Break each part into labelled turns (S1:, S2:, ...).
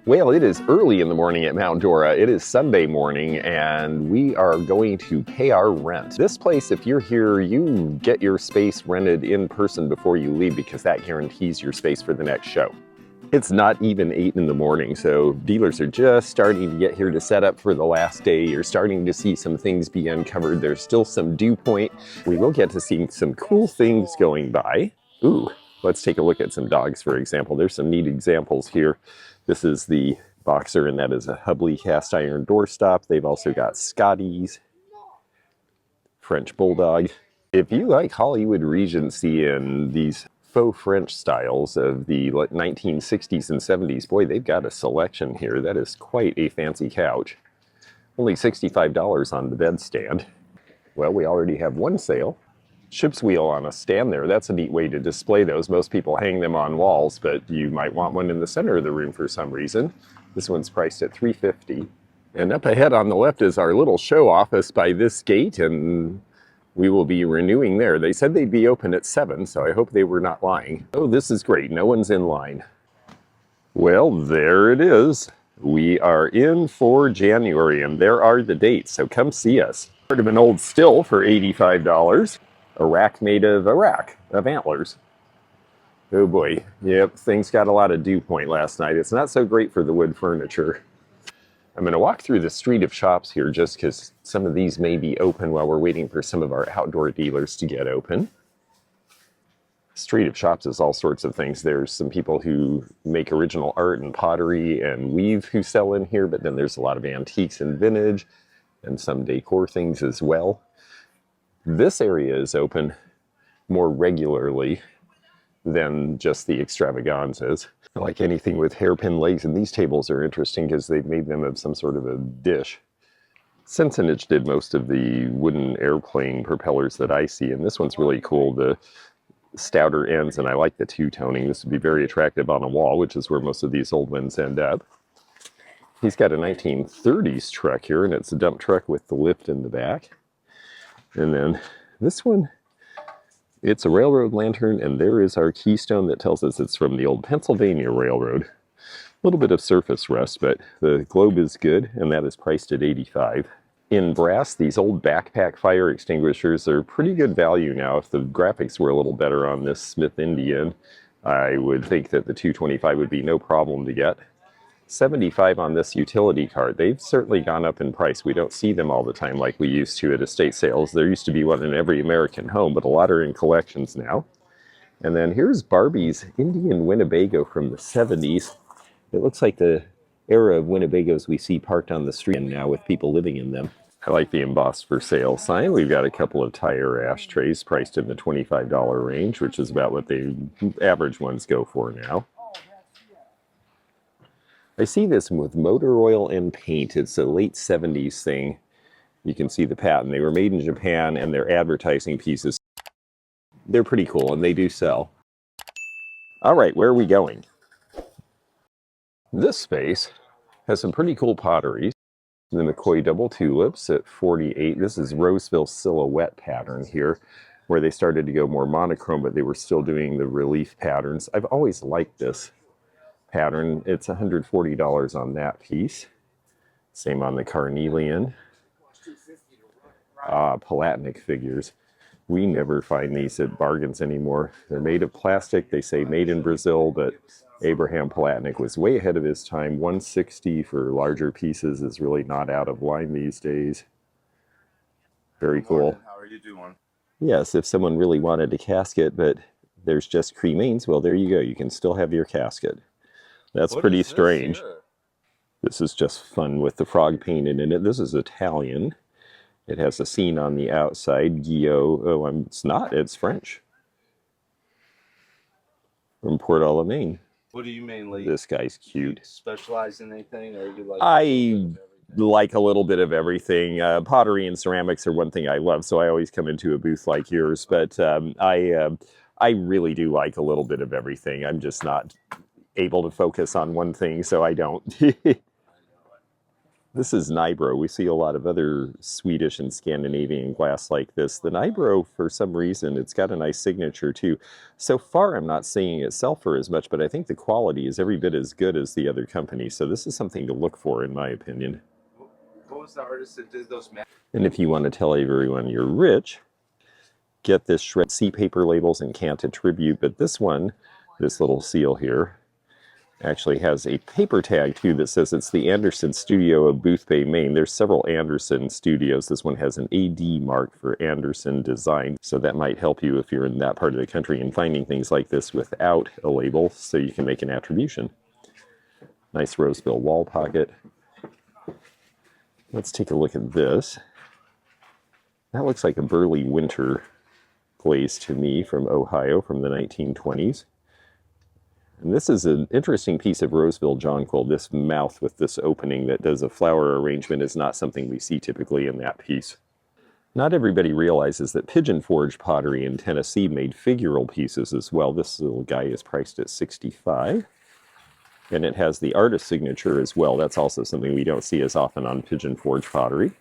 S1: Well, it is early in the morning at Mount Dora. It is Sunday morning, and we are going to pay our rent. This place, if you're here, you get your space rented in person before you leave because that guarantees your space for the next show. It's not even 8 in the morning, so dealers are just starting to get here to set up for the last day. You're starting to see some things be uncovered. There's still some dew point. We will get to see some cool things going by. Ooh, let's take a look at some dogs, for example. There's some neat examples here. This is the Boxer, and that is a Hubley cast iron doorstop. They've also got Scotties, French Bulldog. If you like Hollywood Regency and these faux French styles of the 1960s and 70s, boy, they've got a selection here. That is quite a fancy couch. Only $65 on the bedstand. Well, we already have one sale. Ship's wheel on a stand there. That's a neat way to display those. Most people hang them on walls, but you might want one in the center of the room for some reason. This one's priced at $350. And up ahead on the left is our little show office by this gate, and we will be renewing there. They said they'd be open at 7, so I hope they were not lying. Oh, this is great. No one's in line. Well, there it is. We are in for January, and there are the dates, so come see us. Heard of an old still for $85. A rack made of antlers. Oh boy, yep, things got a lot of dew point last night. It's not so great for the wood furniture. I'm going to walk through the street of shops here just because some of these may be open while we're waiting for some of our outdoor dealers to get open. Street of shops is all sorts of things. There's some people who make original art and pottery and weave who sell in here, but then there's a lot of antiques and vintage and some decor things as well. This area is open more regularly than just the extravaganzas. Like anything with hairpin legs, and these tables are interesting because they've made them of some sort of a dish. Sensenich did most of the wooden airplane propellers that I see, and this one's really cool. The stouter ends, and I like the two-toning. This would be very attractive on a wall, which is where most of these old ones end up. He's got a 1930s truck here, and it's a dump truck with the lift in the back. And then this one, it's a railroad lantern, and there is our keystone that tells us it's from the old Pennsylvania Railroad. A little bit of surface rust, but the globe is good, and that is priced at $85. In brass, these old backpack fire extinguishers are pretty good value now. If the graphics were a little better on this Smith Indian, I would think that the $225 would be no problem to get. $75 on this utility cart. They've certainly gone up in price. We don't see them all the time like we used to at estate sales. There used to be one in every American home, but a lot are in collections now. And then here's Barbie's Indian Winnebago from the 70s. It looks like the era of Winnebagos we see parked on the street now with people living in them. I like the embossed for sale sign. We've got a couple of tire ashtrays priced in the $25 range, which is about what the average ones go for now. I see this with motor oil and paint. It's a late 70s thing. You can see the patent. They were made in Japan, and they're advertising pieces. They're pretty cool, and they do sell. All right, where are we going? This space has some pretty cool pottery. The McCoy double tulips at $48. This is Roseville silhouette pattern here, where they started to go more monochrome, but they were still doing the relief patterns. I've always liked this pattern. It's $140 on that piece. Same on the carnelian. Palatinic figures. We never find these at bargains anymore. They're made of plastic. They say made in Brazil, but Abraham Palatinic was way ahead of his time. $160 for larger pieces is really not out of line these days. Very cool.
S2: How are you doing?
S1: Yes, if someone really wanted a casket, but there's just cremains, well, there you go. You can still have your casket. That's pretty strange. This is just fun with the frog painted in it. This is Italian. It has a scene on the outside. Guillot. Oh, it's not. It's French. From Port Alamein.
S2: What do you mainly?
S1: This guy's cute.
S2: Specialize in anything, or you like?
S1: I like a little bit of everything. Pottery and ceramics are one thing I love, so I always come into a booth like yours. But I really do like a little bit of everything. I'm just not able to focus on one thing, so I don't. This is Nybro. We see a lot of other Swedish and Scandinavian glass like this. The Nybro, for some reason, it's got a nice signature too. So far, I'm not seeing it sell for as much, but I think the quality is every bit as good as the other company. So this is something to look for, in my opinion.
S2: What was the artist that did those?
S1: And if you want to tell everyone you're rich, get this shred. See paper labels and can't attribute, but this one, this little seal here, actually has a paper tag too that says it's the Anderson Studio of Boothbay, Maine. There's several Anderson studios. This one has an AD mark for Anderson Design, so that might help you if you're in that part of the country and finding things like this without a label, so you can make an attribution. Nice Roseville wall pocket. Let's take a look at this. That looks like a Burley Winter glaze to me from Ohio from the 1920s. And this is an interesting piece of Roseville jonquil. This mouth with this opening that does a flower arrangement is not something we see typically in that piece. Not everybody realizes that Pigeon Forge pottery in Tennessee made figural pieces as well. This little guy is priced at $65. And it has the artist signature as well. That's also something we don't see as often on Pigeon Forge pottery.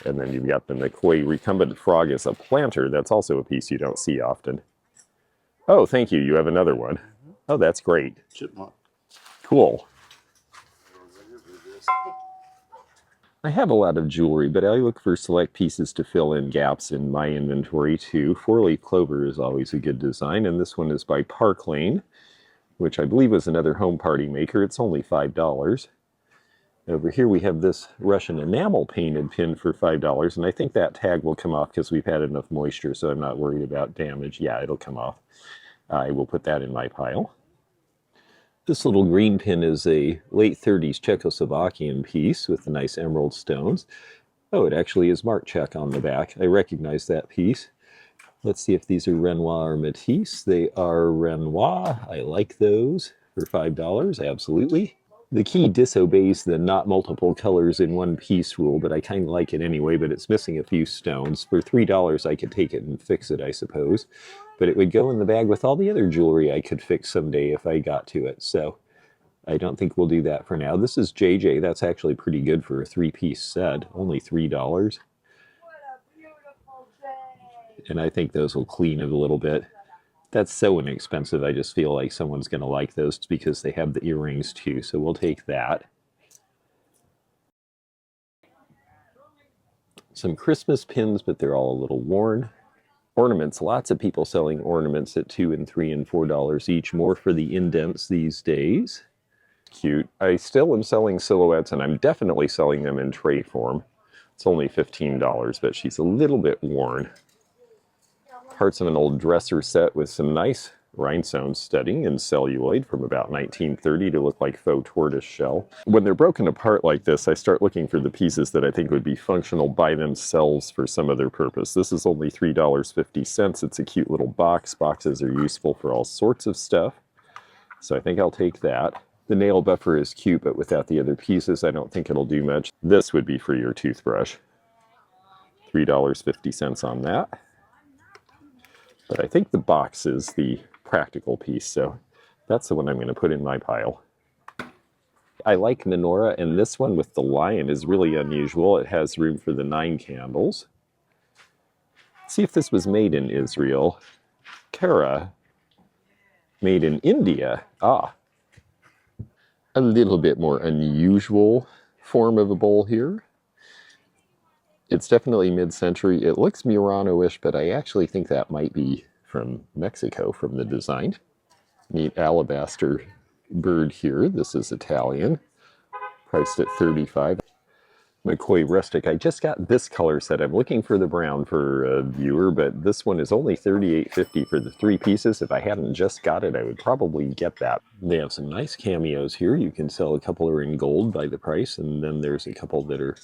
S1: And then you've got the McCoy recumbent frog as a planter. That's also a piece you don't see often. Oh, thank you. You have another one. Oh, that's great.
S2: Chipmunk.
S1: Cool. I have a lot of jewelry, but I look for select pieces to fill in gaps in my inventory too. Four-leaf clover is always a good design, and this one is by Park Lane, which I believe was another home party maker. It's only $5. Over here we have this Russian enamel painted pin for $5, and I think that tag will come off because we've had enough moisture, so I'm not worried about damage. Yeah, it'll come off. I will put that in my pile. This little green pin is a late 30s Czechoslovakian piece with the nice emerald stones. Oh, it actually is marked Czech on the back. I recognize that piece. Let's see if these are Renoir or Matisse. They are Renoir. I like those for $5, absolutely. The key disobeys the not multiple colors in one piece rule, but I kind of like it anyway, but it's missing a few stones. For $3, I could take it and fix it, I suppose. But it would go in the bag with all the other jewelry I could fix someday if I got to it. So I don't think we'll do that for now. This is JJ. That's actually pretty good for a three-piece set. Only $3.
S3: What a beautiful day.
S1: And I think those will clean it a little bit. That's so inexpensive. I just feel like someone's going to like those because they have the earrings too. So we'll take that. Some Christmas pins, but they're all a little worn. Ornaments. Lots of people selling ornaments at $2 and $3 and $4 each. More for the indents these days. Cute. I still am selling silhouettes, and I'm definitely selling them in tray form. It's only $15, but she's a little bit worn. Parts of an old dresser set with some nice rhinestone studding in celluloid from about 1930 to look like faux tortoise shell. When they're broken apart like this, I start looking for the pieces that I think would be functional by themselves for some other purpose. This is only $3.50. It's a cute little box. Boxes are useful for all sorts of stuff, so I think I'll take that. The nail buffer is cute, but without the other pieces, I don't think it'll do much. This would be for your toothbrush. $3.50 on that. But I think the box is the practical piece, so that's the one I'm going to put in my pile. I like menorah, and this one with the lion is really unusual. It has room for the 9 candles. Let's see if this was made in Israel. Kara, made in India. Ah, a little bit more unusual form of a bowl here. It's definitely mid-century. It looks Murano-ish, but I actually think that might be from Mexico, from the design. Neat alabaster bird here. This is Italian, priced at $35. McCoy Rustic. I just got this color set. I'm looking for the brown for a viewer, but this one is only $38.50 for the 3 pieces. If I hadn't just got it, I would probably get that. They have some nice cameos here. You can sell a couple are in gold by the price, and then there's a couple that are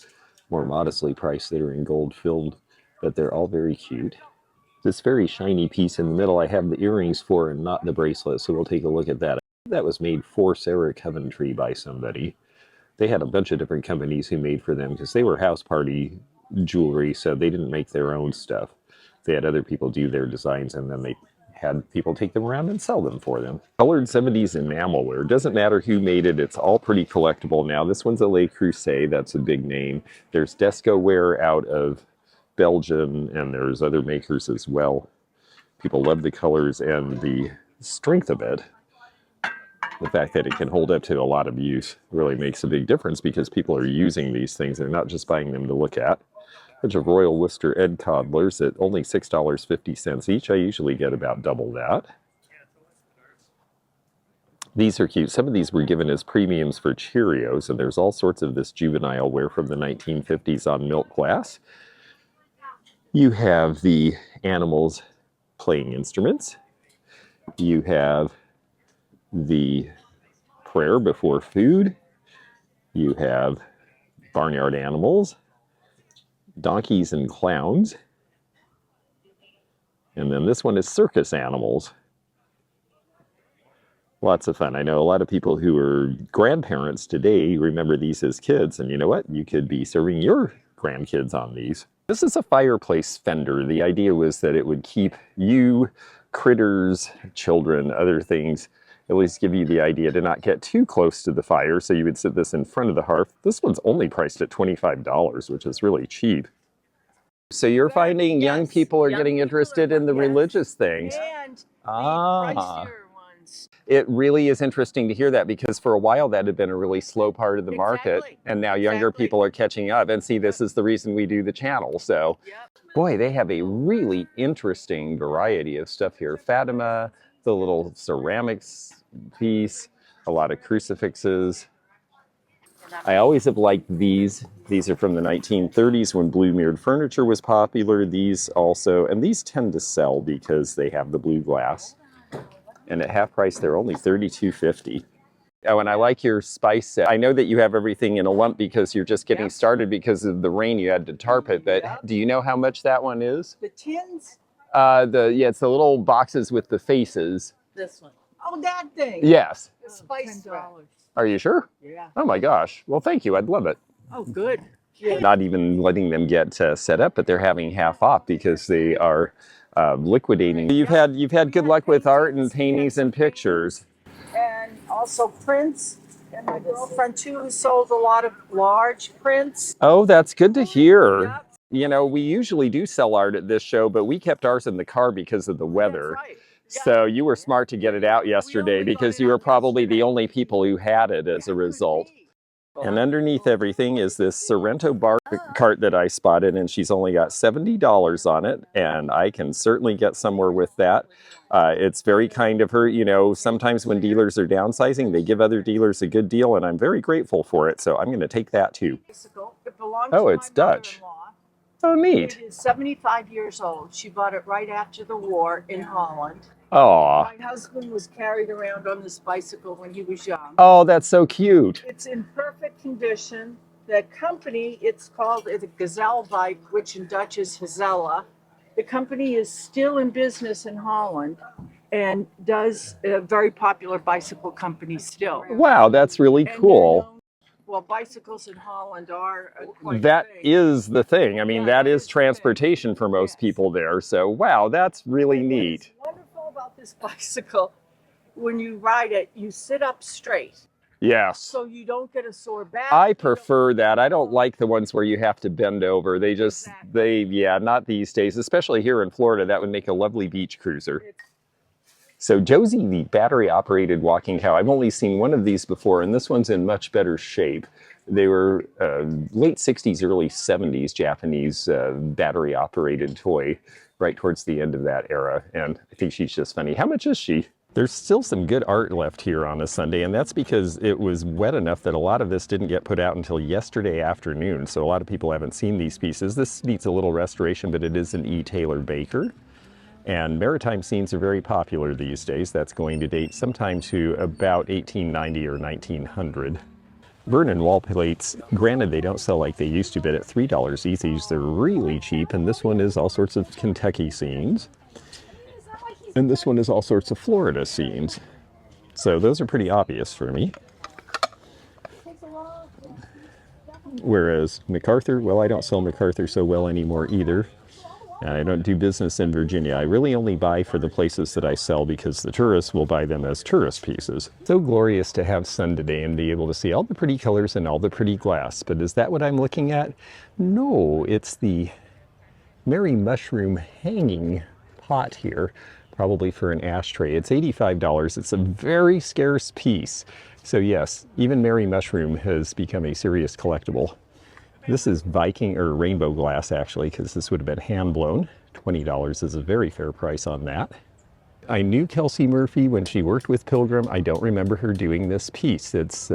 S1: more modestly priced that are in gold filled, but they're all very cute. This very shiny piece in the middle I have the earrings for and not the bracelet, so we'll take a look at that. That was made for Sarah Coventry by somebody. They had a bunch of different companies who made for them because they were house party jewelry, so they didn't make their own stuff. They had other people do their designs, and then they had people take them around and sell them for them. Colored 70s enamelware. Doesn't matter who made it, it's all pretty collectible now. This one's a Le Creuset, that's a big name. There's Desco ware out of Belgium, and there's other makers as well. People love the colors and the strength of it. The fact that it can hold up to a lot of use really makes a big difference because people are using these things. They're not just buying them to look at. A bunch of Royal Worcester Ed Codlers at only $6.50 each. I usually get about double that. These are cute. Some of these were given as premiums for Cheerios, and there's all sorts of this juvenile ware from the 1950s on milk glass. You have the animals playing instruments. You have the prayer before food. You have barnyard animals, donkeys and clowns. And then this one is circus animals. Lots of fun. I know a lot of people who are grandparents today remember these as kids, and you know what? You could be serving your grandkids on these. This is a fireplace fender. The idea was that it would keep you, critters, children, other things, at least give you the idea to not get too close to the fire, so you would sit this in front of the hearth. This one's only priced at $25, which is really cheap. So you're finding young people are getting interested in the religious things.
S3: And the pricier ones.
S1: It really is interesting to hear that, because for a while that had been a really slow part of the market, and now younger people are catching up. And see, this is the reason we do the channel. So, boy, they have a really interesting variety of stuff here. Fatima, the little ceramics piece, a lot of crucifixes. I always have liked these. These are from the 1930s when blue mirrored furniture was popular. These also, and these tend to sell because they have the blue glass. And at half price, they're only $32.50. Oh, and I like your spice set. I know that you have everything in a lump because you're just getting started because of the rain. You had to tarp it, but do you know how much that one is?
S3: The tins?
S1: It's the little boxes with the faces.
S3: This one. Oh, that thing.
S1: Yes.
S3: The spice rack.
S1: Are you sure?
S3: Yeah.
S1: Oh my gosh. Well, thank you. I'd love it.
S3: Oh, good. Yeah.
S1: Not even letting them get set up, but they're having half off because they are liquidating. You've had good luck with art and paintings and pictures.
S3: And also prints. And my girlfriend too, who sold a lot of large prints.
S1: Oh, that's good to hear.
S3: Yep.
S1: You know, we usually do sell art at this show, but we kept ours in the car because of the weather.
S3: That's right. Yeah.
S1: So you were smart to get it out yesterday because you were probably the only people who had it as a result. And underneath everything is this Sorrento bar cart that I spotted, and she's only got $70 on it, and I can certainly get somewhere with that. It's very kind of her. You know, sometimes when dealers are downsizing, they give other dealers a good deal, and I'm very grateful for it. So I'm going to take that too.
S3: It belongs
S1: Oh,
S3: to
S1: it's
S3: my
S1: Dutch.
S3: mother-in-law.
S1: Oh, neat.
S3: It is 75 years old. She bought it right after the war in Holland.
S1: Aw.
S3: My husband was carried around on this bicycle when he was young.
S1: Oh, that's so cute.
S3: It's in perfect condition. The company, it's called the Gazelle bike, which in Dutch is Hazella. The company is still in business in Holland and does a very popular bicycle company still.
S1: Wow, that's really
S3: And
S1: cool.
S3: they're known- well, bicycles in Holland are quite
S1: That
S3: a thing.
S1: is the thing. I mean,
S3: Yeah,
S1: that
S3: that
S1: is
S3: is the thing.
S1: transportation for most
S3: Yes.
S1: people there. So, wow, that's really
S3: What's
S1: neat.
S3: wonderful about this bicycle, when you ride it, you sit up straight,
S1: Yes.
S3: so you don't get a sore back.
S1: I
S3: you don't-
S1: prefer that. I don't like the ones where you have to bend over. They just, not these days, especially here in Florida. That would make a lovely beach cruiser.
S3: It's-
S1: So Josie, the battery-operated walking cow, I've only seen one of these before, and this one's in much better shape. They were late 60s, early 70s Japanese battery-operated toy, right towards the end of that era, and I think she's just funny. How much is she? There's still some good art left here on a Sunday, and that's because it was wet enough that a lot of this didn't get put out until yesterday afternoon, so a lot of people haven't seen these pieces. This needs a little restoration, but it is an E. Taylor Baker. And maritime scenes are very popular these days. That's going to date sometime to about 1890 or 1900. Vernon wall plates, granted they don't sell like they used to, but at $3 each, they're really cheap. And this one is all sorts of Kentucky scenes. And this one is all sorts of Florida scenes. So those are pretty obvious for me. Whereas MacArthur, well, I don't sell MacArthur so well anymore either. And I don't do business in Virginia. I really only buy for the places that I sell because the tourists will buy them as tourist pieces. So glorious to have sun today and be able to see all the pretty colors and all the pretty glass. But is that what I'm looking at? No, it's the Mary Mushroom hanging pot here, probably for an ashtray. It's $85. It's a very scarce piece. So yes, even Mary Mushroom has become a serious collectible. This is Viking or rainbow glass actually, because this would have been hand blown. $20 is a very fair price on that. I knew Kelsey Murphy when she worked with Pilgrim. I don't remember her doing this piece. It's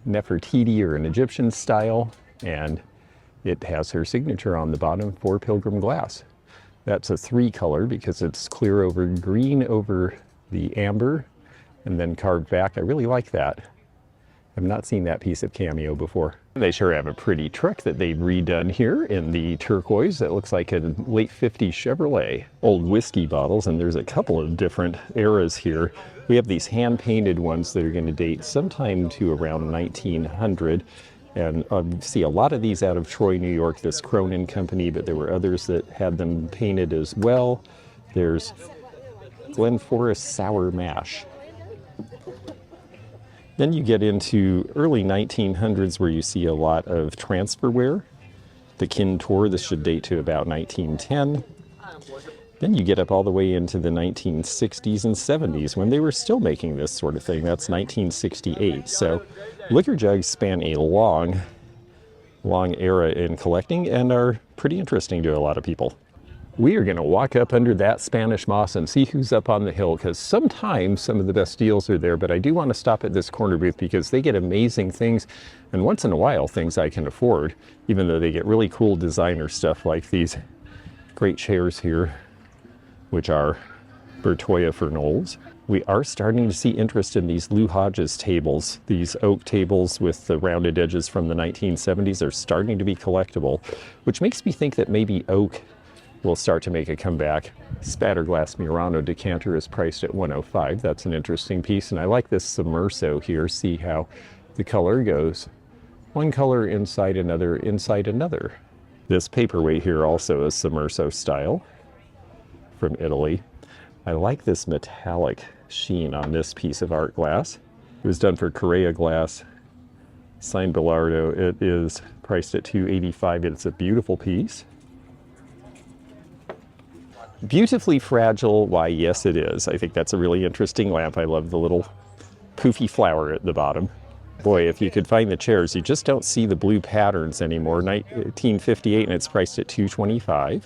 S1: Nefertiti or an Egyptian style, and it has her signature on the bottom for Pilgrim glass. That's a 3-color because it's clear over green over the amber and then carved back. I really like that. I've not seen that piece of cameo before. They sure have a pretty truck that they've redone here in the turquoise. That looks like a late 50s Chevrolet. Old whiskey bottles, and there's a couple of different eras here. We have these hand-painted ones that are going to date sometime to around 1900. And see a lot of these out of Troy, New York, this Cronin company, but there were others that had them painted as well. There's Glen Forest Sour Mash. Then you get into early 1900s where you see a lot of transferware. The Kintor, this should date to about 1910. Then you get up all the way into the 1960s and 70s when they were still making this sort of thing. That's 1968. So liquor jugs span a long era in collecting and are pretty interesting to a lot of people. We are going to walk up under that Spanish moss and see who's up on the hill, because sometimes some of the best deals are there, but I do want to stop at this corner booth because they get amazing things, and once in a while things I can afford, even though they get really cool designer stuff like these great chairs here, which are Bertoya Fernolds. We are starting to see interest in these Lou Hodges tables. These oak tables with the rounded edges from the 1970s are starting to be collectible, which makes me think that maybe oak will start to make a comeback. Spatterglass Murano decanter is priced at $105. That's an interesting piece, and I like this Sommerso here. See how the color goes. One color inside another, inside another. This paperweight here also is Sommerso style from Italy. I like this metallic sheen on this piece of art glass. It was done for Correa glass, signed Bilardo. It is priced at $285. It's a beautiful piece. Beautifully fragile, why yes it is. I think that's a really interesting lamp. I love the little poofy flower at the bottom. Boy, if you could find the chairs, you just don't see the blue patterns anymore. 1958 and it's priced at $225.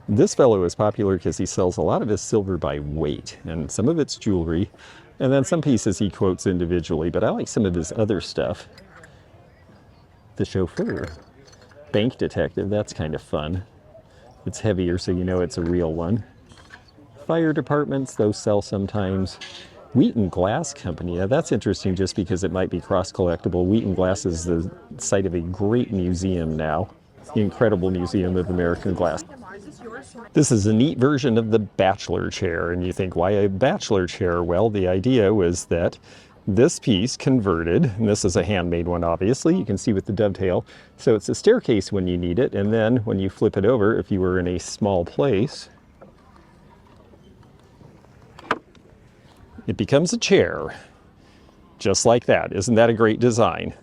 S1: This fellow is popular because he sells a lot of his silver by weight, and some of it's jewelry, and then some pieces he quotes individually, but I like some of his other stuff. The chauffeur, bank detective, that's kind of fun. It's heavier, so you know it's a real one. Fire departments, those sell sometimes. Wheaton Glass Company, now that's interesting just because it might be cross-collectible. Wheaton Glass is the site of a great museum now, the Incredible Museum of American Glass. This is a neat version of the bachelor chair, and you think, why a bachelor chair? Well, the idea was that this piece converted, and this is a handmade one obviously, you can see with the dovetail, so it's a staircase when you need it, and then when you flip it over, if you were in a small place, it becomes a chair. Just like that. Isn't that a great design?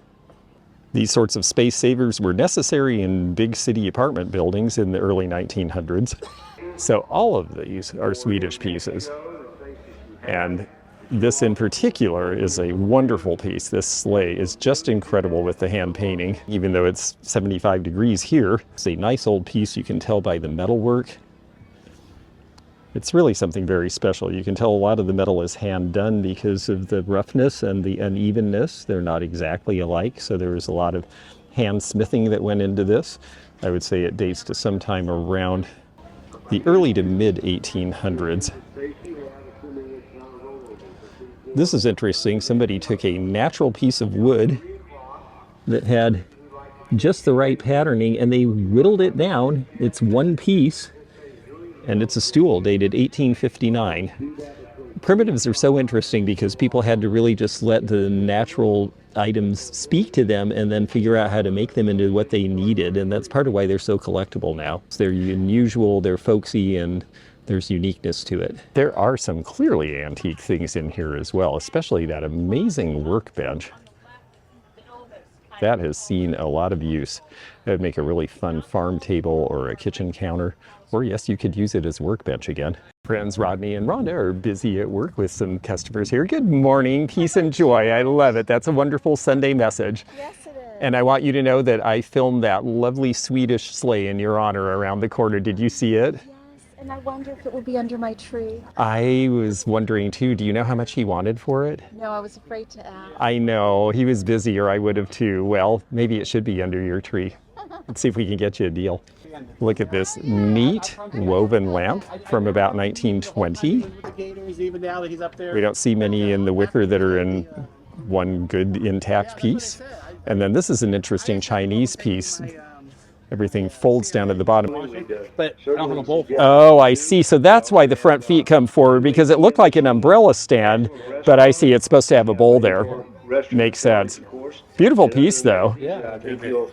S1: These sorts of space savers were necessary in big city apartment buildings in the early 1900s. So all of these are Swedish pieces. And this in particular is a wonderful piece. This sleigh is just incredible with the hand painting, even though it's 75 degrees here. It's a nice old piece, you can tell by the metalwork. It's really something very special. You can tell a lot of the metal is hand done because of the roughness and the unevenness. They're not exactly alike, so there was a lot of hand smithing that went into this. I would say it dates to sometime around the early to mid 1800s. This is interesting. Somebody took a natural piece of wood that had just the right patterning and they whittled it down. It's one piece and it's a stool dated 1859.
S4: Primitives are so interesting because people had to really just let the natural items speak to them and then figure out how to make them into what they needed. And that's part of why they're so collectible now. They're unusual, they're folksy, and there's uniqueness to it. There are some clearly antique things in here as well, especially that amazing workbench. That has seen a lot of use. That would make a really fun farm table or a kitchen counter. Or yes, you could use it as a workbench again. Friends Rodney and Rhonda are busy at work with some customers here. Good morning, peace and joy. I love it. That's a wonderful Sunday message.
S5: Yes, it is.
S4: And I want you to know that I filmed that lovely Swedish sleigh in your honor around the corner. Did you see it?
S5: Yes, and I wonder if it will be under my tree.
S4: I was wondering too. Do you know how much he wanted for it?
S5: No, I was afraid to ask.
S4: I know, he was busy, or I would have too. Well, maybe it should be under your tree. Let's see if we can get you a deal. Look at this neat woven lamp from about 1920. We don't see many in the wicker that are in one good intact piece. And then this is an interesting Chinese piece. Everything folds down at the bottom.
S6: But I don't have a bowl for it.
S4: Oh, I see. So that's why the front feet come forward, because it looked like an umbrella stand, but I see it's supposed to have a bowl there. Makes sense. Beautiful piece, though.
S6: Yeah.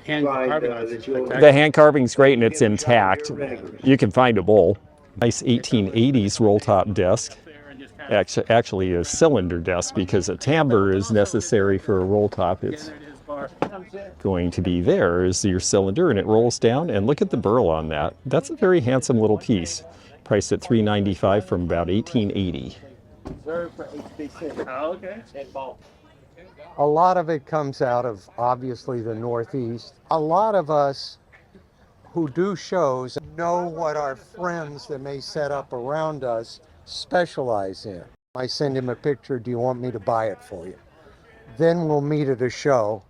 S6: Hand carving is spectacular.
S4: The hand carving's great and it's intact. You can find a bowl. Nice 1880s roll top desk. Actually a cylinder desk, because a timbre is necessary for a roll top. It's going to be there is your cylinder, and it rolls down, and look at the burl on that. That's a very handsome little piece, priced at $395 from about 1880.
S6: Oh, okay.
S7: A lot of it comes out of, obviously, the Northeast. A lot of us who do shows know what our friends that may set up around us specialize in. I send him a picture, do you want me to buy it for you? Then we'll meet at a show,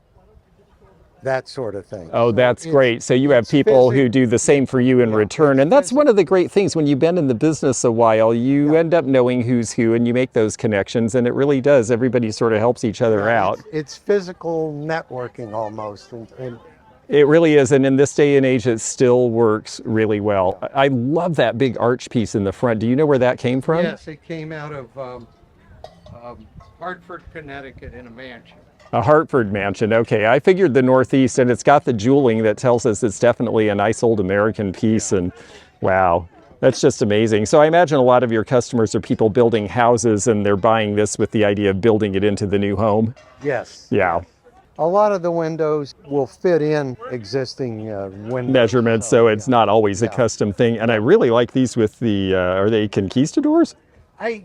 S7: that sort of thing.
S4: Oh, that's great. So you have people who do the same for you in return. And that's one of the great things. When you've been in the business a while, you end up knowing who's who, and you make those connections, and it really does. Everybody sort of helps each other out.
S7: It's physical networking almost. And
S4: It really is, and in this day and age, it still works really well. I love that big arch piece in the front. Do you know where that came from?
S7: yes, it came out of Hartford, Connecticut in a mansion.
S4: A Hartford mansion. Okay, I figured the Northeast, and it's got the jeweling that tells us it's definitely a nice old American piece, and wow, that's just amazing. So I imagine a lot of your customers are people building houses, and they're buying this with the idea of building it into the new home.
S7: Yes.
S4: Yeah.
S7: A lot of the windows will fit in existing windows.
S4: Measurements, so it's not always a custom thing. And I really like these with the, are they conquistadors?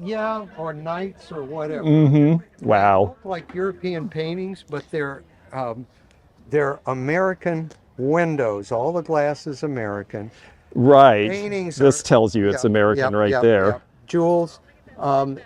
S7: Yeah, or knights or whatever.
S4: Mm-hmm. Wow.
S7: Look like European paintings, but they're American windows. All the glass is American.
S4: Right.
S7: Paintings
S4: This
S7: are-
S4: tells you it's American right there.
S7: Jewels.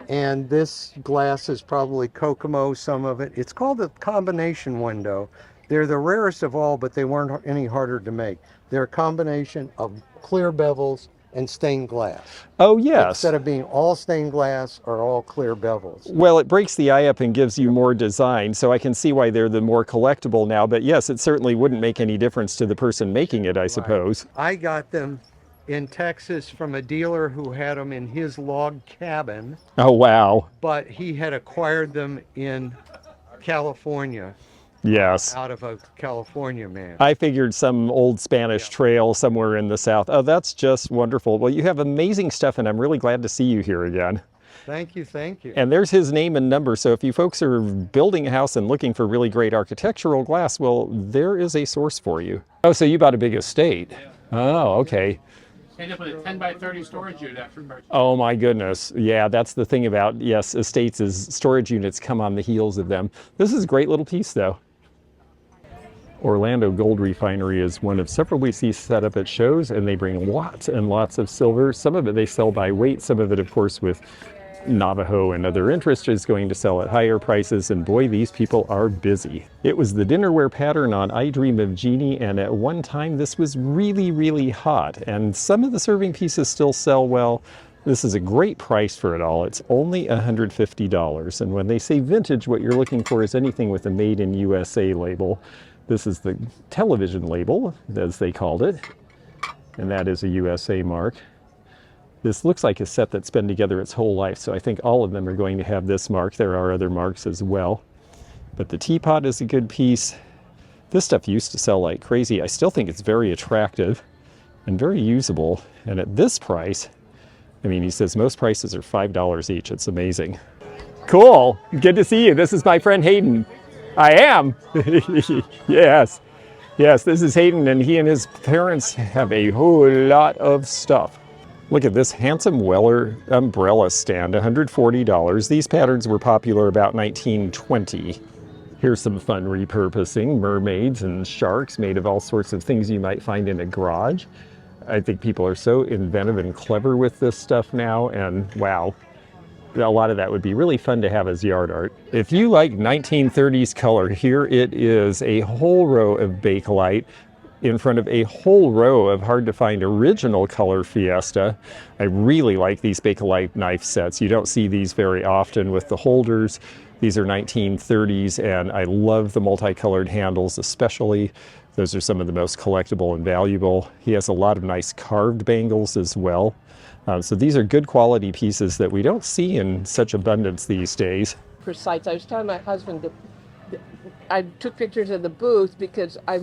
S7: And this glass is probably Kokomo, some of it. It's called a combination window. They're the rarest of all, but they weren't any harder to make. They're a combination of clear bevels and stained glass.
S4: Oh, yes.
S7: Instead of being all stained glass or all clear bevels.
S4: Well, it breaks the eye up and gives you more design, so I can see why they're the more collectible now. But yes, it certainly wouldn't make any difference to the person making it, I suppose.
S7: I got them in Texas from a dealer who had them in his log cabin,
S4: Oh, wow.
S7: but he had acquired them in California,
S4: Yes.
S7: out of a California man.
S4: I figured some old Spanish trail somewhere in the South. Oh, that's just wonderful. Well, you have amazing stuff, and I'm really glad to see you here again.
S7: Thank you, thank you.
S4: And there's his name and number. So if you folks are building a house and looking for really great architectural glass, well, there is a source for you. Oh, so you bought a big estate. Oh, okay.
S6: End up with a 10 by 30 storage unit after merchant.
S4: Oh my goodness. Yeah, that's the thing about, yes, estates is storage units come on the heels of them. This is a great little piece though. Orlando Gold Refinery is one of several we see set up at shows, and they bring lots and lots of silver. Some of it they sell by weight, some of it of course with Navajo and other interest is going to sell at higher prices, and boy, these people are busy. It was the dinnerware pattern on I Dream of Jeannie, and at one time this was really, really hot, and some of the serving pieces still sell well. This is a great price for it all. It's only $150, and when they say vintage, what you're looking for is anything with a Made in USA label. This is the television label, as they called it, and that is a USA mark. This looks like a set that's been together its whole life, so I think all of them are going to have this mark. There are other marks as well. But the teapot is a good piece. This stuff used to sell like crazy. I still think it's very attractive and very usable. And at this price, I mean, he says most prices are $5 each. It's amazing. Cool. Good to see you. This is my friend Hayden. I am. Yes. Yes, this is Hayden, and he and his parents have a whole lot of stuff. Look at this handsome Weller umbrella stand, $140. These patterns were popular about 1920. Here's some fun repurposing, mermaids and sharks made of all sorts of things you might find in a garage. I think people are so inventive and clever with this stuff now, and wow, a lot of that would be really fun to have as yard art. If you like 1930s color, here it is, a whole row of bakelite in front of a whole row of hard to find original color Fiesta. I really like these bakelite knife sets. You don't see these very often with the holders. These are 1930s, and I love the multicolored handles especially. Those are some of the most collectible and valuable. He has a lot of nice carved bangles as well. So these are good quality pieces that we don't see in such abundance these days.
S8: Precise. I was telling my husband that I took pictures of the booth because I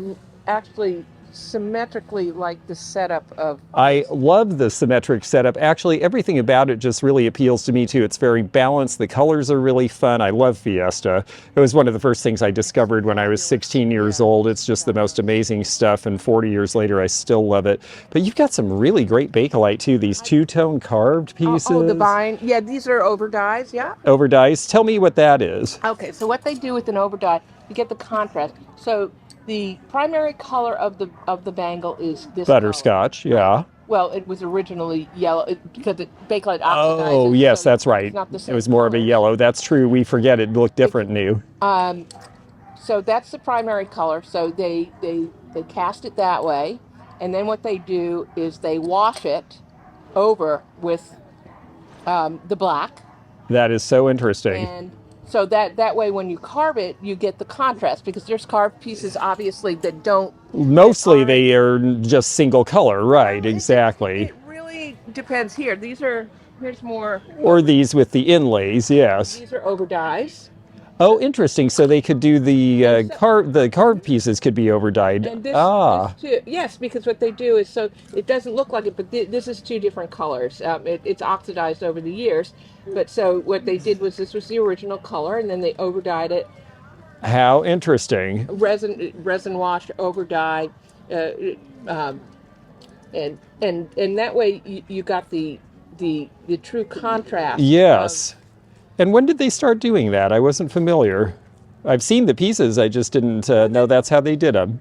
S8: actually symmetrically like the setup of...
S4: I love the symmetric setup. Actually, everything about it just really appeals to me too. It's very balanced. The colors are really fun. I love Fiesta. It was one of the first things I discovered when I was 16 years old. It's just the most amazing stuff, and 40 years later, I still love it. But you've got some really great bakelite too. These two-tone carved pieces.
S8: Oh, the vine. Yeah, these are overdyes, yeah.
S4: Overdyes. Tell me what that is.
S8: Okay, so what they do with an overdye, you get the contrast. So the primary color of the bangle is this
S4: butterscotch,
S8: color.
S4: yeah.
S8: Well, it was originally yellow because the bakelite oxidizes.
S4: Oh, yes,
S8: so
S4: that's right. It was more of a yellow. That's true. We forget it looked different new.
S8: So that's the primary color. So they cast it that way, and then what they do is they wash it over with the black.
S4: That is so interesting.
S8: And so that way when you carve it, you get the contrast, because there's carved pieces obviously that don't...
S4: Mostly they are just single color, right, exactly.
S8: It really depends here. Here's more...
S4: Or these with the inlays, yes.
S8: These are overdyes.
S4: Oh, interesting. So they could do the carved pieces could be overdyed.
S8: And this too, yes, because what they do is, so it doesn't look like it, but this is two different colors. It's oxidized over the years. But so what they did was, this was the original color, and then they overdyed it.
S4: How interesting.
S8: Resin wash, overdye, and that way you got the true contrast.
S4: Yes. And when did they start doing that? I wasn't familiar. I've seen the pieces, I just didn't know that's how they did them.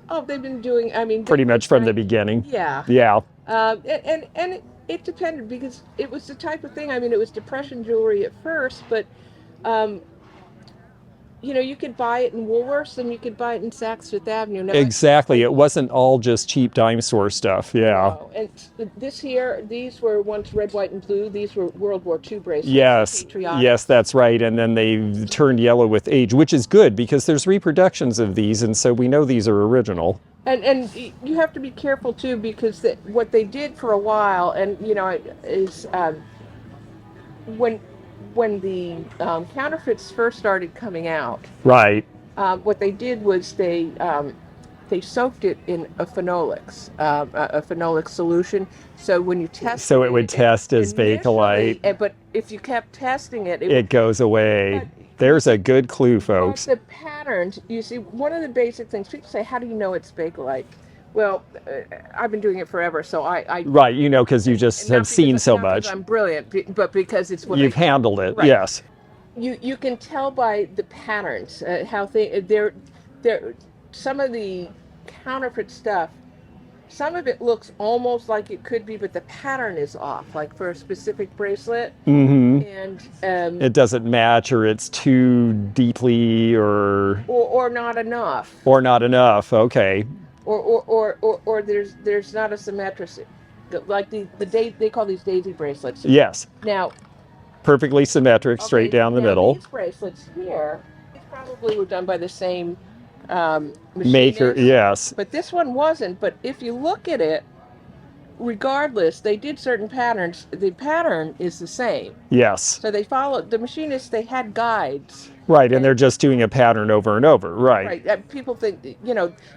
S8: Oh, they've been doing, I mean...
S4: Pretty much from the beginning.
S8: Yeah.
S4: Yeah.
S8: And it depended, because it was the type of thing, I mean, it was Depression jewelry at first, but, you know, you could buy it in Woolworths and you could buy it in Saks Fifth Avenue. Now,
S4: exactly. It wasn't all just cheap dime store stuff. Yeah.
S8: No. And these were once red, white, and blue. These were World War II bracelets.
S4: Yes. Yes, that's right. And then they turned yellow with age, which is good because there's reproductions of these, and so we know these are original.
S8: And you have to be careful too, because what they did for a while, and you know, is when the counterfeits first started coming out.
S4: Right.
S8: What they did was they soaked it in a phenolics solution. So when you test
S4: so it would test as bakelite.
S8: But if you kept testing it,
S4: it goes away. There's a good clue, folks.
S8: The patterns, you see, one of the basic things, people say, how do you know it's bakelite? Well, I've been doing it forever, so I
S4: right, you know, because you just have seen so much.
S8: I'm brilliant, but because it's what
S4: you've handled it,
S8: right.
S4: Yes.
S8: You can tell by the patterns how they're some of the counterfeit stuff. Some of it looks almost like it could be, but the pattern is off, like for a specific bracelet.
S4: Mm-hmm.
S8: And
S4: it doesn't match, or it's too deeply, or
S8: not enough.
S4: Or not enough. Okay.
S8: Or there's not a symmetry, like they call these daisy bracelets.
S4: Yes.
S8: Now.
S4: Perfectly symmetric, straight down the middle.
S8: These bracelets here, these probably were done by the same maker,
S4: yes.
S8: But this one wasn't. But if you look at it, regardless, they did certain patterns. The pattern is the same.
S4: Yes.
S8: So they followed, the machinists, they had guides.
S4: Right, and they're just doing a pattern over and over, right?
S8: Right. People think,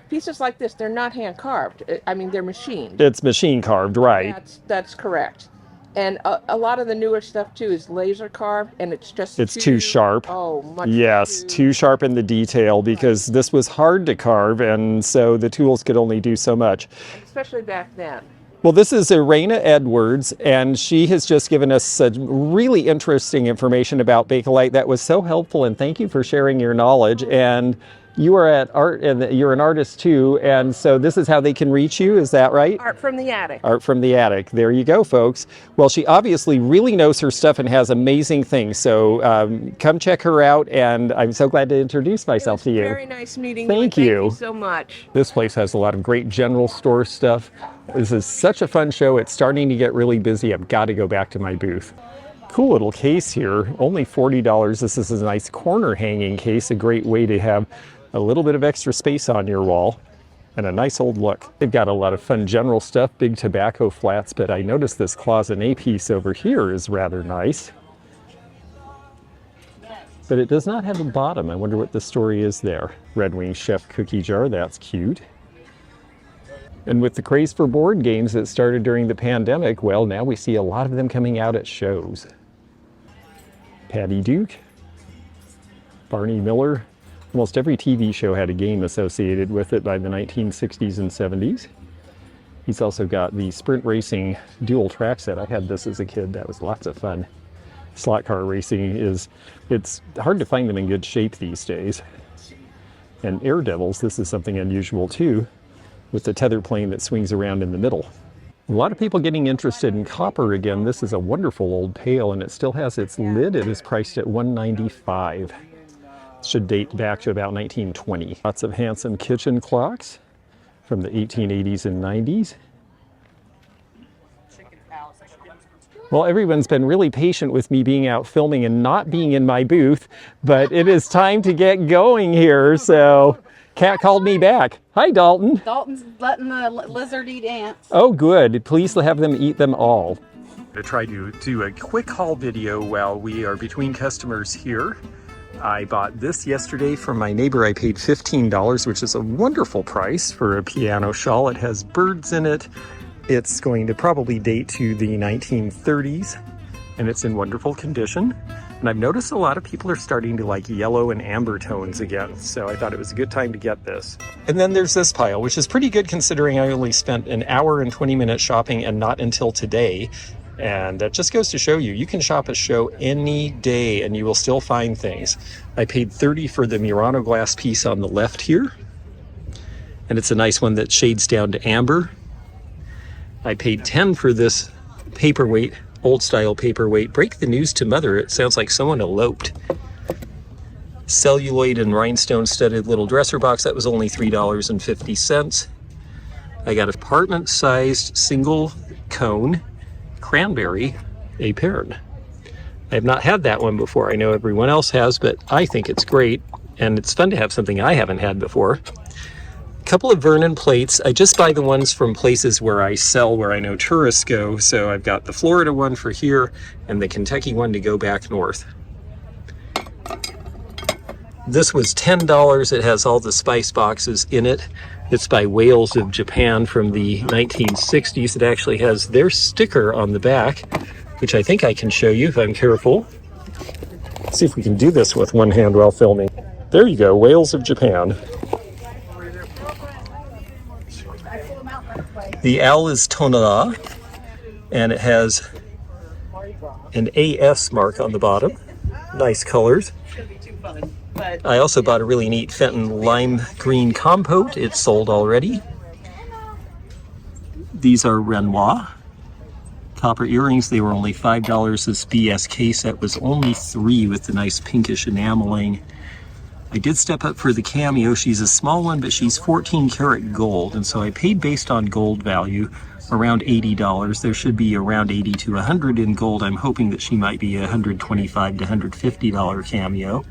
S8: pieces like this, they're not hand carved. I mean, they're machined.
S4: It's machine carved, right?
S8: That's correct. And a lot of the newer stuff too is laser carved, and it's just
S4: It's too sharp.
S8: Oh, much.
S4: Yes, too sharp in the detail, because this was hard to carve, and so the tools could only do so much.
S8: Especially back then.
S4: Well, this is Irena Edwards, and she has just given us some really interesting information about bakelite that was so helpful, and thank you for sharing your knowledge. And you are at art, and you're an artist too, and so this is how they can reach you, is that right?
S8: Art from the attic.
S4: Art from the attic. There you go, folks. Well, she obviously really knows her stuff and has amazing things, so come check her out, and I'm so glad to introduce myself to you.
S8: Very nice meeting
S4: Thank
S8: you.
S4: you.
S8: Thank you so much.
S4: This place has a lot of great general store stuff. This is such a fun show. It's starting to get really busy. I've got to go back to my booth. Cool little case here, only $40. This is a nice corner hanging case, a great way to have a little bit of extra space on your wall and a nice old look. They've got a lot of fun general stuff, big tobacco flats, but I noticed this cloisonne piece over here is rather nice. But it does not have a bottom. I wonder what the story is there. Red Wing Chef cookie jar, that's cute. And with the craze for board games that started during the pandemic, well, now we see a lot of them coming out at shows. Patty Duke, Barney Miller. Almost every TV show had a game associated with it by the 1960s and 70s. He's also got the Sprint Racing dual track set. I had this as a kid. That was lots of fun. Slot car racing it's hard to find them in good shape these days. And Air Devils, this is something unusual too, with the tether plane that swings around in the middle. A lot of people getting interested in copper again. This is a wonderful old pail, and it still has its lid. It is priced at $195. Should date back to about 1920. Lots of handsome kitchen clocks from the 1880s and 90s. Well, everyone's been really patient with me being out filming and not being in my booth, but it is time to get going here, so Kat called me back. Hi, Dalton.
S9: Dalton's letting the lizard eat ants.
S4: Oh, good. Please have them eat them all. I'm going to try to do a quick haul video while we are between customers here. I bought this yesterday from my neighbor. I paid $15, which is a wonderful price for a piano shawl. It has birds in it. It's going to probably date to the 1930s, and it's in wonderful condition. And I've noticed a lot of people are starting to like yellow and amber tones again, so I thought it was a good time to get this. And then there's this pile, which is pretty good considering I only spent an hour and 20 minutes shopping, and not until today. And that just goes to show you, you can shop a show any day and you will still find things. I paid $30 for the Murano glass piece on the left here. And it's a nice one that shades down to amber. I paid $10 for this paperweight, old style paperweight. Break the news to mother, it sounds like someone eloped. Celluloid and rhinestone studded little dresser box, that was only $3.50. I got an apartment sized single cone cranberry épergne. I have not had that one before. I know everyone else has, but I think it's great, and it's fun to have something I haven't had before. A couple of Vernon plates. I just buy the ones from places where I sell, where I know tourists go. So I've got the Florida one for here and the Kentucky one to go back north. This was $10. It has all the spice boxes in it. It's by Wales of Japan from the 1960s. It actually has their sticker on the back, which I think I can show you if I'm careful. Let's see if we can do this with one hand while filming. There you go, Wales of Japan. The Al is Tonala, and it has an AS mark on the bottom. Nice colors. I also bought a really neat Fenton lime green compote. It's sold already. These are Renoir. Copper earrings, they were only $5. This BSK set was only $3 with the nice pinkish enameling. I did step up for the Cameo. She's a small one, but she's 14 karat gold, and so I paid based on gold value around $80. There should be around 80 to 100 in gold. I'm hoping that she might be a $125 to $150 Cameo.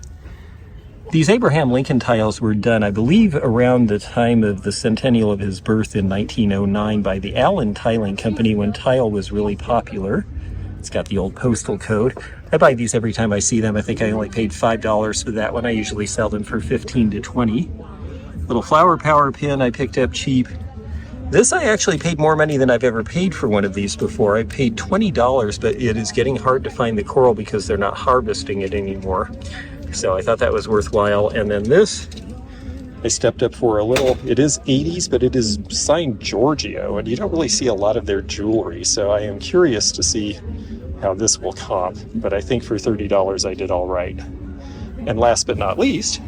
S4: These Abraham Lincoln tiles were done, I believe, around the time of the centennial of his birth in 1909 by the Allen Tiling Company when tile was really popular. It's got the old postal code. I buy these every time I see them. I think I only paid $5 for that one. I usually sell them for $15 to $20. Little flower power pin I picked up cheap. This I actually paid more money than I've ever paid for one of these before. I paid $20, but it is getting hard to find the coral because they're not harvesting it anymore. So I thought that was worthwhile. And then this, I stepped up for a little. It is 80s, but it is signed Giorgio, and you don't really see a lot of their jewelry. So I am curious to see how this will comp. But I think for $30, I did all right. And last but not least,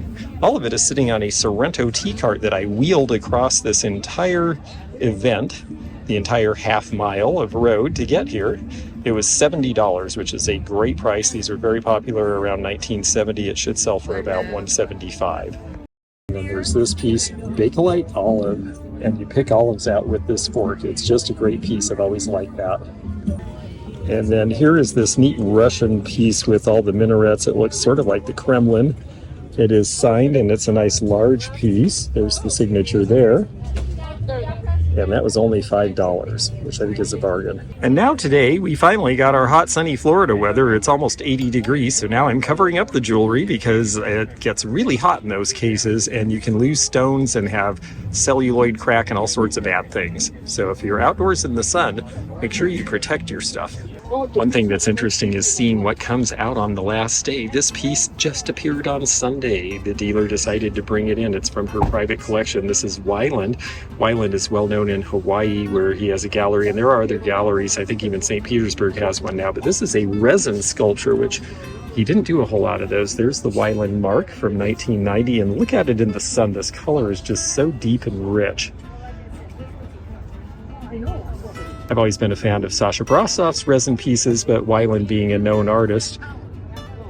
S4: all of it is sitting on a Sorrento tea cart that I wheeled across this entire event, the entire half mile of road to get here. It was $70, which is a great price. These are very popular around 1970. It should sell for about $175. And then there's this piece, bakelite olive, and you pick olives out with this fork. It's just a great piece. I've always liked that. And then here is this neat Russian piece with all the minarets. It looks sort of like the Kremlin. It is signed and it's a nice large piece. There's the signature there. And that was only $5, which I think is a bargain. And now today, we finally got our hot, sunny Florida weather. It's almost 80 degrees, so now I'm covering up the jewelry because it gets really hot in those cases, and you can lose stones and have celluloid crack and all sorts of bad things. So if you're outdoors in the sun, make sure you protect your stuff. One thing that's interesting is seeing what comes out on the last day. This piece just appeared on Sunday. The dealer decided to bring it in. It's from her private collection. This is Wyland. Wyland is well known in Hawaii, where he has a gallery, and there are other galleries. I think even St. Petersburg has one now, but this is a resin sculpture, which he didn't do a whole lot of those. There's the Wyland mark from 1990, and look at it in the sun. This color is just so deep and rich. I've always been a fan of Sasha Brossoff's resin pieces, but Wyland being a known artist,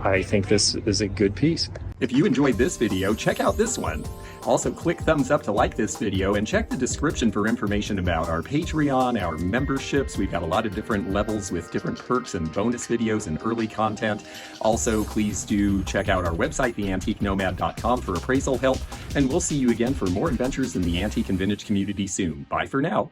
S4: I think this is a good piece. If you enjoyed this video, check out this one. Also, click thumbs up to like this video and check the description for information about our Patreon, our memberships. We've got a lot of different levels with different perks and bonus videos and early content. Also, please do check out our website, theantiquenomad.com, for appraisal help. And we'll see you again for more adventures in the antique and vintage community soon. Bye for now.